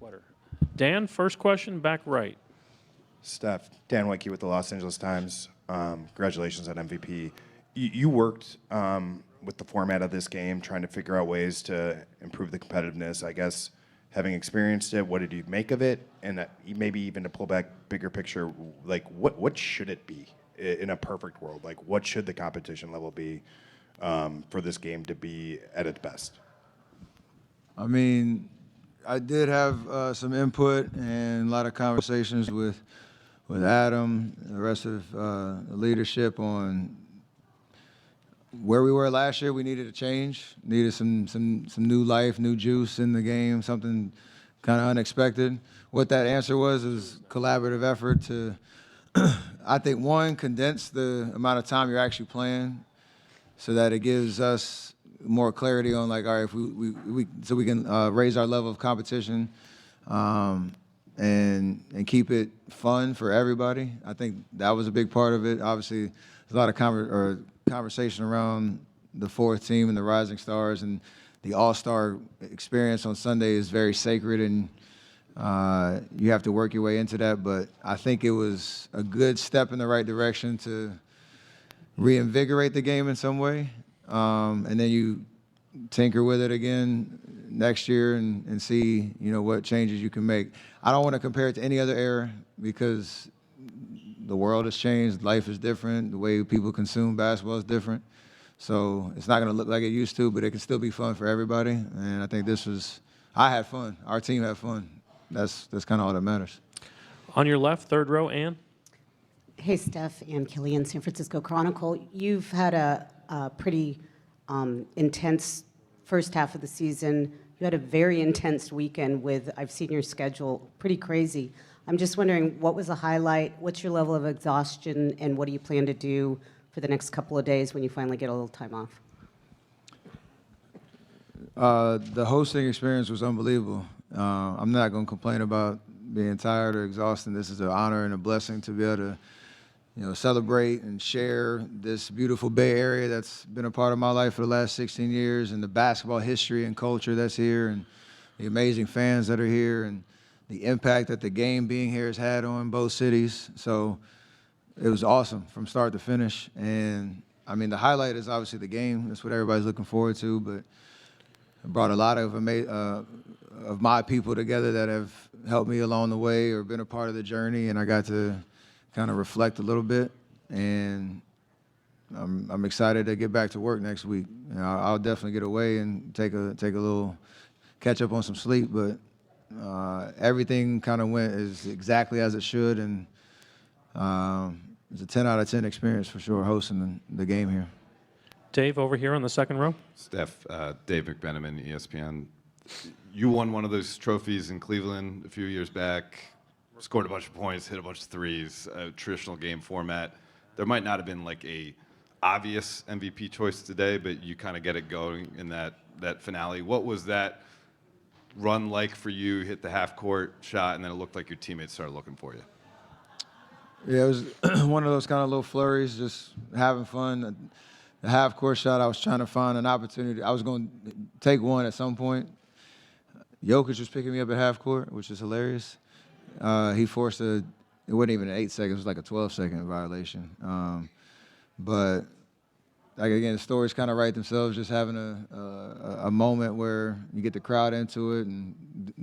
sweater. Dan, first question, back right. Steph, Dan Weinke with the Los Angeles Times. Congratulations on MVP. You worked with the format of this game, trying to figure out ways to improve the competitiveness. I guess, having experienced it, what did you make of it? And maybe even to pull back bigger picture, like what should it be in a perfect world? Like what should the competition level be for this game to be at its best? I mean, I did have some input and a lot of conversations with Adam, the rest of the leadership on where we were last year. We needed a change, needed some new life, new juice in the game, something kind of unexpected. What that answer was collaborative effort to, I think, one, condense the amount of time you're actually playing so that it gives us more clarity on, like, all right, if so we can raise our level of competition and keep it fun for everybody. I think that was a big part of it. Obviously, there's a lot of conversation around the fourth team and the Rising Stars, and the All-Star experience on Sunday is very sacred, and you have to work your way into that. But I think it was a good step in the right direction to reinvigorate the game in some way. And then you tinker with it again next year and see, what changes you can make. I don't want to compare it to any other era because the world has changed, life is different, the way people consume basketball is different. So it's not going to look like it used to, but it can still be fun for everybody. And I think I had fun. Our team had fun. That's kind of all that matters. On your left, third row, Ann. Hey, Steph, Ann Killian, San Francisco Chronicle. You've had a pretty intense first half of the season. You had a very intense weekend with, I've seen your schedule, pretty crazy. I'm just wondering, what was the highlight? What's your level of exhaustion, and what do you plan to do for the next couple of days when you finally get a little time off? The hosting experience was unbelievable. I'm not going to complain about being tired or exhausted. This is an honor and a blessing to be able to celebrate and share this beautiful Bay Area that's been a part of my life for the last 16 years, and the basketball history and culture that's here, and the amazing fans that are here, and the impact that the game being here has had on both cities. So it was awesome from start to finish. And, I mean, the highlight is obviously the game. That's what everybody's looking forward to. But it brought a lot of my people together that have helped me along the way or been a part of the journey, and I got to kind of reflect a little bit. And I'm excited to get back to work next week. I'll definitely get away and take a little catch up on some sleep, but everything kind of went exactly as it should, and it's a 10 out of 10 experience for sure hosting the game here. Dave, over here on the second row. Steph, Dave McBenamin, ESPN. You won one of those trophies in Cleveland a few years back, scored a bunch of points, hit a bunch of threes, a traditional game format. There might not have been like a obvious MVP choice today, but you kind of get it going in that finale. What was that run like for you? Hit the half-court shot, and then it looked like your teammates started looking for you. Yeah, it was one of those kind of little flurries, just having fun. The half-court shot, I was trying to find an opportunity. I was going to take one at some point. Jokic was picking me up at half-court, which is hilarious. He forced it wasn't even an 8 seconds, it was like a 12-second violation. But like, again, the stories kind of write themselves, just having a moment where you get the crowd into it and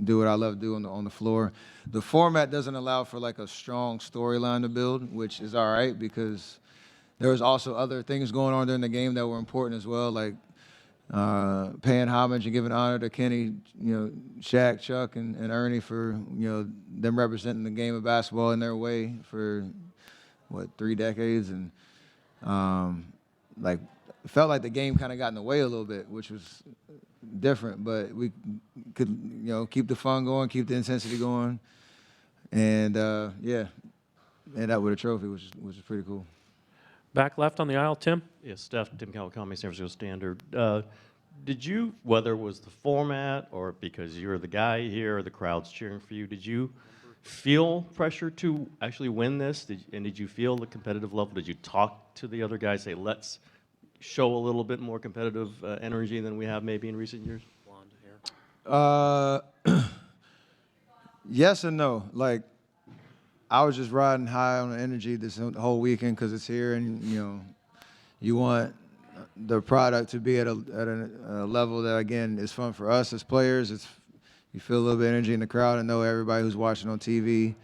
do what I love to do on the floor. The format doesn't allow for like a strong storyline to build, which is all right because there was also other things going on during the game that were important as well, like paying homage and giving honor to Kenny, Shaq, Chuck, and Ernie for, them representing the game of basketball in their way for, 3 decades. And, it felt like the game kind of got in the way a little bit, which was different. But we could, keep the fun going, keep the intensity going. And, end up with a trophy, which is pretty cool. Back left on the aisle, Tim. Yes, Steph, Tim Kawakami, San Francisco Standard. Did you, whether it was the format or because you're the guy here or the crowd's cheering for you, did you feel pressure to actually win this? Did you feel the competitive level? Did you talk to the other guys, say, let's show a little bit more competitive energy than we have maybe in recent years? Yes and no. Like, I was just riding high on the energy this whole weekend because it's here, and you want the product to be at a level that, again, is fun for us as players. You feel a little bit of energy in the crowd and know everybody who's watching on TV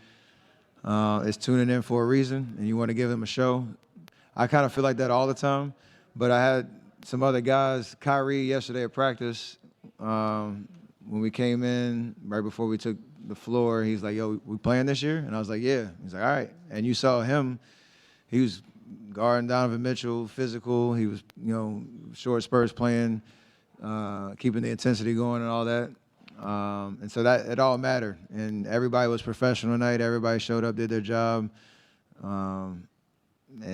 is tuning in for a reason, and you want to give them a show. I kind of feel like that all the time, but I had some other guys, Kyrie yesterday at practice, when we came in right before we took the floor, he's like, yo, we playing this year? And I was like, yeah. He's like, all right. And you saw him, he was guarding Donovan Mitchell, physical. He was, short spurts playing, keeping the intensity going and all that. And so that it all mattered. And everybody was professional tonight. Everybody showed up, did their job, and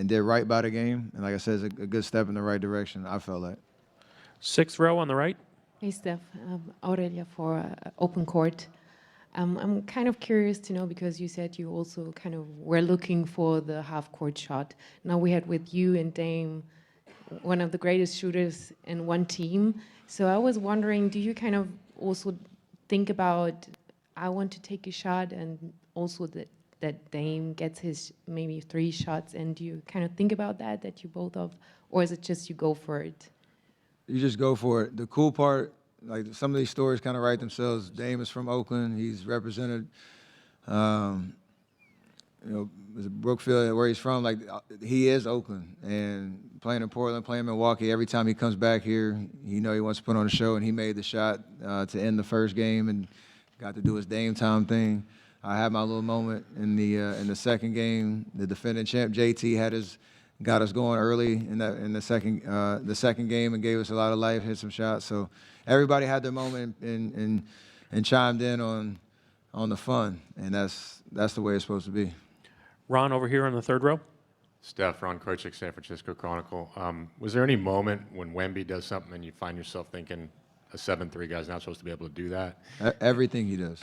did right by the game. And like I said, it's a good step in the right direction, I felt like. 6th row on the right. Hey, Steph. Aurelia for Open Court. I'm kind of curious to know, because you said you also kind of were looking for the half-court shot. Now we had with you and Dame one of the greatest shooters in one team. So I was wondering, do you kind of also think about, I want to take a shot, and also that Dame gets his maybe 3 shots, and do you kind of think about that you both of, or is it just you go for it? You just go for it. The cool part, like some of these stories kind of write themselves. Dame is from Oakland. He's represented, Brookfield, where he's from. Like, he is Oakland. And playing in Portland, playing in Milwaukee, every time he comes back here, he wants to put on a show, and he made the shot to end the first game and got to do his Dame time thing. I had my little moment in the second game. The defending champ, JT, got us going early in the second game and gave us a lot of life, hit some shots. So everybody had their moment and chimed in on the fun, and that's the way it's supposed to be. Ron over here on the 3rd row. Steph, Ron Kochick, San Francisco Chronicle. Was there any moment when Wemby does something and you find yourself thinking a 7'3" guy's not supposed to be able to do that? Everything he does.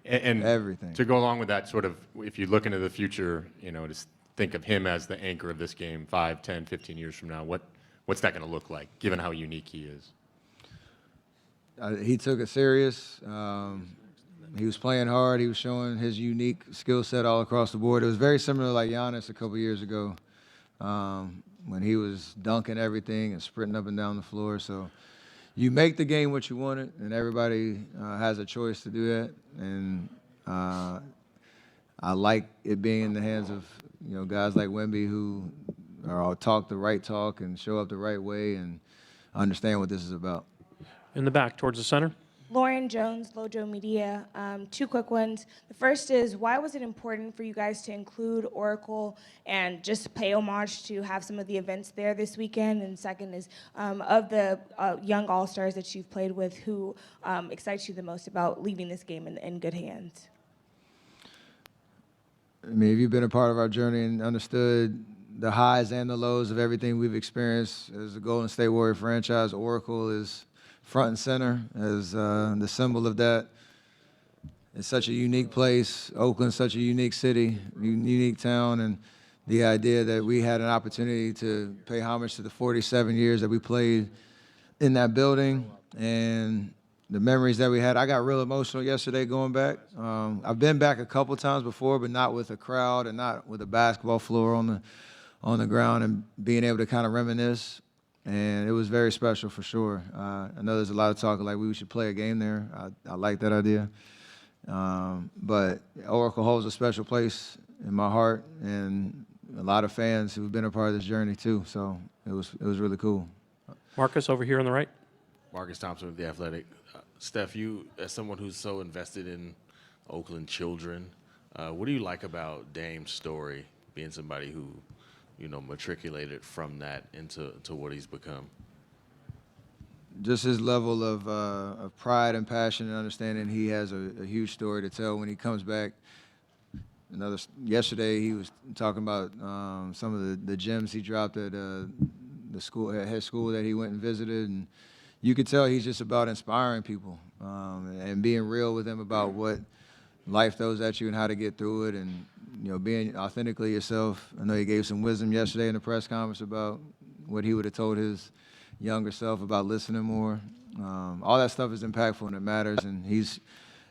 and everything. To go along with that, sort of, if you look into the future, just think of him as the anchor of this game 5, 10, 15 years from now. What's that going to look like, given how unique he is? He took it serious. He was playing hard. He was showing his unique skill set all across the board. It was very similar like Giannis a couple years ago when he was dunking everything and sprinting up and down the floor. So you make the game what you want it, and everybody has a choice to do that. And I like it being in the hands of guys like Wemby who talk the right talk and show up the right way and understand what this is about. In the back, towards the center. Lauren Jones, Lojo Media. 2 quick ones. The first is, why was it important for you guys to include Oracle and just pay homage to have some of the events there this weekend? And second is, of the young all-stars that you've played with, who excites you the most about leaving this game in good hands? I mean, if you've been a part of our journey and understood the highs and the lows of everything we've experienced as a Golden State Warrior franchise, Oracle is front and center as the symbol of that. It's such a unique place. Oakland's such a unique city, unique town, and the idea that we had an opportunity to pay homage to the 47 years that we played in that building and the memories that we had. I got real emotional yesterday going back. I've been back a couple times before, but not with a crowd and not with a basketball floor on the ground and being able to kind of reminisce. And it was very special for sure. I know there's a lot of talk like we should play a game there. I like that idea. But Oracle holds a special place in my heart and a lot of fans who've been a part of this journey too. So it was really cool. Marcus over here on the right. Marcus Thompson with The Athletic. Steph, you, as someone who's so invested in Oakland children, what do you like about Dame's story, being somebody who, matriculated from that into what he's become? Just his level of pride and passion and understanding. He has a huge story to tell when he comes back. Yesterday he was talking about some of the gems he dropped at the school, at his school that he went and visited, and you could tell he's just about inspiring people and being real with them about what life throws at you and how to get through it, and being authentically yourself. I know he gave some wisdom yesterday in the press conference about what he would have told his younger self about listening more. All that stuff is impactful and it matters, and he's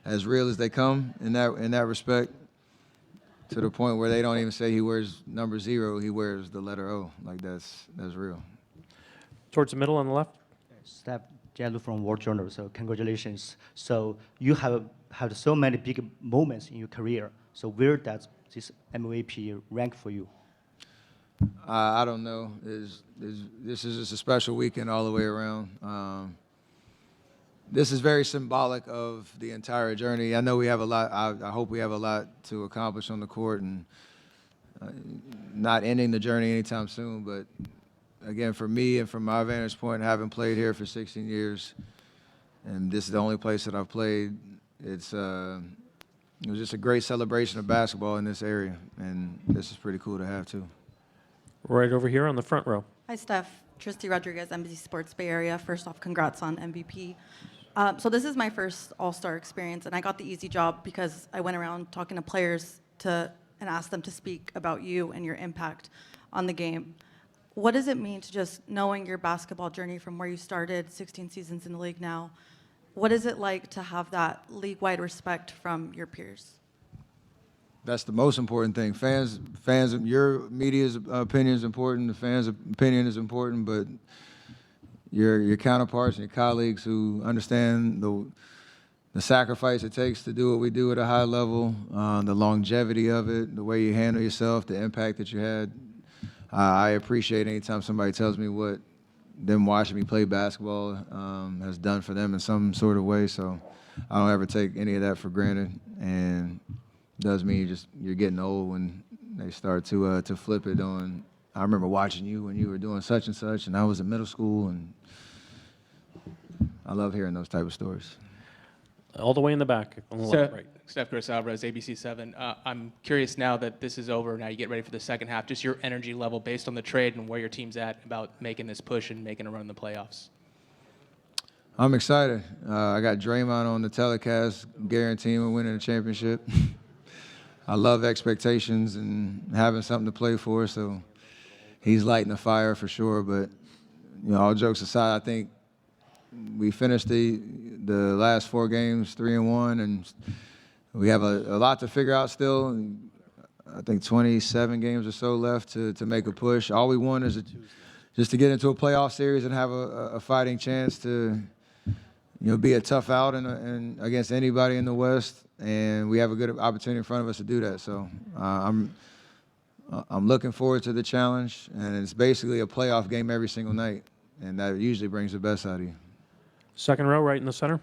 as real as they come in that respect, to the point where they don't even say he wears number 0, he wears the letter O. Like that's real. Towards the middle on the left. Steph Jello from World Journal. So congratulations. So you have had so many big moments in your career. So where does this MVP rank for you? I don't know. This is just a special weekend all the way around. This is very symbolic of the entire journey. I know we have a lot. I hope we have a lot to accomplish on the court, and not ending the journey anytime soon. But again, for me and from my vantage point, having played here for 16 years, and this is the only place that I've played, it was just a great celebration of basketball in this area, and this is pretty cool to have too. Right over here on the front row. Hi, Steph. Tristy Rodriguez, NBC Sports Bay Area. First off, congrats on MVP. So this is my first All-Star experience, and I got the easy job because I went around talking to players and asked them to speak about you and your impact on the game. What does it mean to just knowing your basketball journey from where you started, 16 seasons in the league now? What is it like to have that league-wide respect from your peers? That's the most important thing. Fans, your media's opinion is important. The fans' opinion is important, but your counterparts and your colleagues who understand the sacrifice it takes to do what we do at a high level, the longevity of it, the way you handle yourself, the impact that you had. I appreciate anytime somebody tells me what them watching me play basketball has done for them in some sort of way. So I don't ever take any of that for granted, and does mean you're getting old when they start to flip it on. I remember watching you when you were doing such and such, and I was in middle school, and I love hearing those type of stories. All the way in the back on the left, right. Steph Chris Alvarez, ABC7. I'm curious now that this is over, now you get ready for the second half, just your energy level based on the trade and where your team's at about making this push and making a run in the playoffs. I'm excited. I got Draymond on the telecast, guaranteeing we're winning the championship. I love expectations and having something to play for, so he's lighting the fire for sure. But all jokes aside, I think we finished the last 4 games 3-1, and we have a lot to figure out still. I think 27 games or so left to make a push. All we want is just to get into a playoff series and have a fighting chance to be a tough out and against anybody in the West. And we have a good opportunity in front of us to do that. So I'm looking forward to the challenge, and it's basically a playoff game every single night, and that usually brings the best out of you. Second row, right in the center.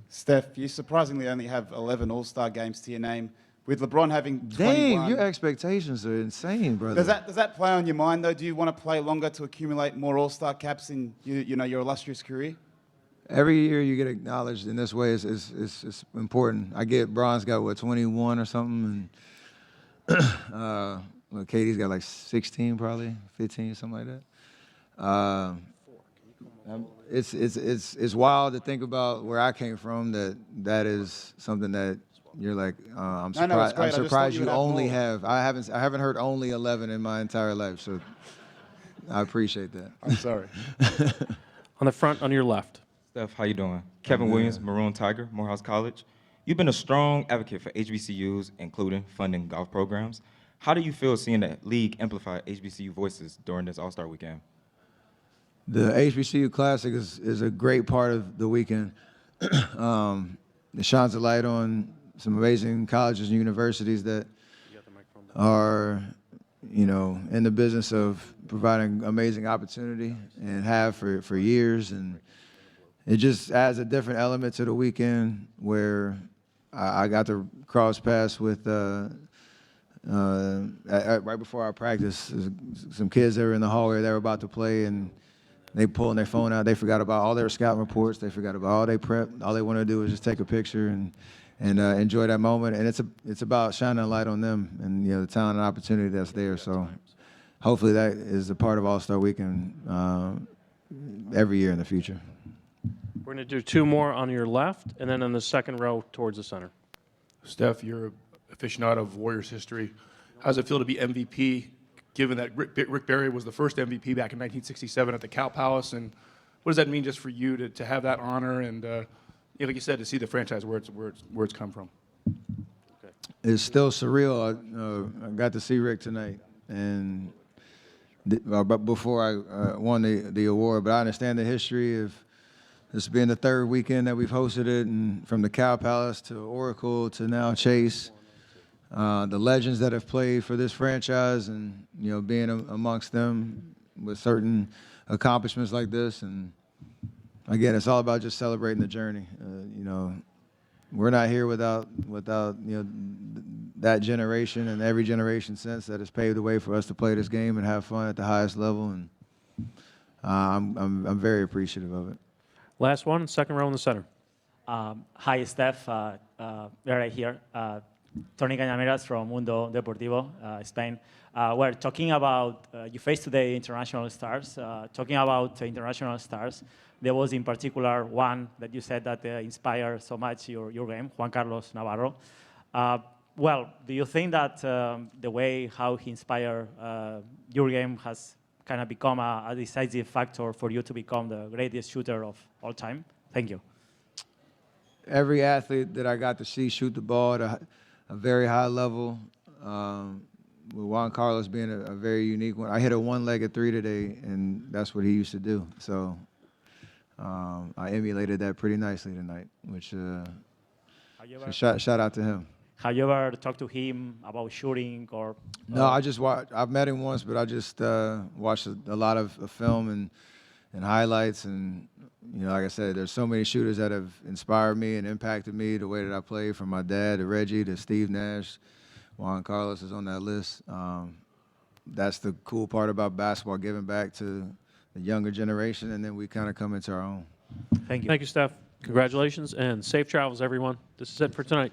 Steph, you surprisingly only have 11 All-Star games to your name. With LeBron having 21... Dang, your expectations are insane, brother. Does that play on your mind, though? Do you want to play longer to accumulate more All-Star caps in your illustrious career? Every year you get acknowledged in this way is important. I get Bron's got, 21 or something, and Katie's got like 16 probably, 15, something like that. It's wild to think about where I came from, that is something that you're like, I'm surprised, I'm surprised you only have, I haven't heard only 11 in my entire life, so I appreciate that. I'm sorry. On the front, on your left. Steph, how you doing? Kevin Williams, Maroon Tiger, Morehouse College. You've been a strong advocate for HBCUs, including funding golf programs. How do you feel seeing the league amplify HBCU voices during this All-Star weekend? The HBCU Classic is a great part of the weekend. It shines a light on some amazing colleges and universities that are, in the business of providing amazing opportunity and have for years. And it just adds a different element to the weekend where I got to cross paths with, right before our practice, some kids that were in the hallway that were about to play, and they pulling their phone out. They forgot about all their scouting reports. They forgot about all their prep. All they want to do is just take a picture and enjoy that moment. And it's about shining a light on them and the talent and opportunity that's there. So hopefully that is a part of All-Star Weekend every year in the future. We're going to do 2 more on your left, and then in the second row towards the center. Steph, you're an aficionado of Warriors history. How does it feel to be MVP, given that Rick Barry was the first MVP back in 1967 at the Cow Palace? And what does that mean just for you to have that honor and Yeah, like you said, to see the franchise where it's come from. It's still surreal. I got to see Rick tonight, and but before I won the award. But I understand the history of this being the third weekend that we've hosted it, and from the Cow Palace to Oracle to now Chase. The legends that have played for this franchise, and being amongst them with certain accomplishments like this, and again, it's all about just celebrating the journey. We're not here without that generation and every generation since that has paved the way for us to play this game and have fun at the highest level, and I'm very appreciative of it. Last one, second row in the center. Hi, Steph. Right here. Tony Cañameras from Mundo Deportivo, Spain. We're talking about, you faced today international stars. Talking about international stars, there was in particular one that you said that inspired so much your game, Juan Carlos Navarro. Well, do you think that the way how he inspired your game has kind of become a decisive factor for you to become the greatest shooter of all time? Thank you. Every athlete that I got to see shoot the ball at a very high level, with Juan Carlos being a very unique one. I hit a one-legged three today, and that's what he used to do. So I emulated that pretty nicely tonight, which shout out to him. Have you ever talked to him about shooting or? No, I just watched. I've met him once, but I just watched a lot of film and highlights. And like I said, there's so many shooters that have inspired me and impacted me the way that I play, from my dad to Reggie to Steve Nash. Juan Carlos is on that list. That's the cool part about basketball, giving back to the younger generation, and then we kind of come into our own. Thank you. Thank you, Steph. Congratulations and safe travels, everyone. This is it for tonight.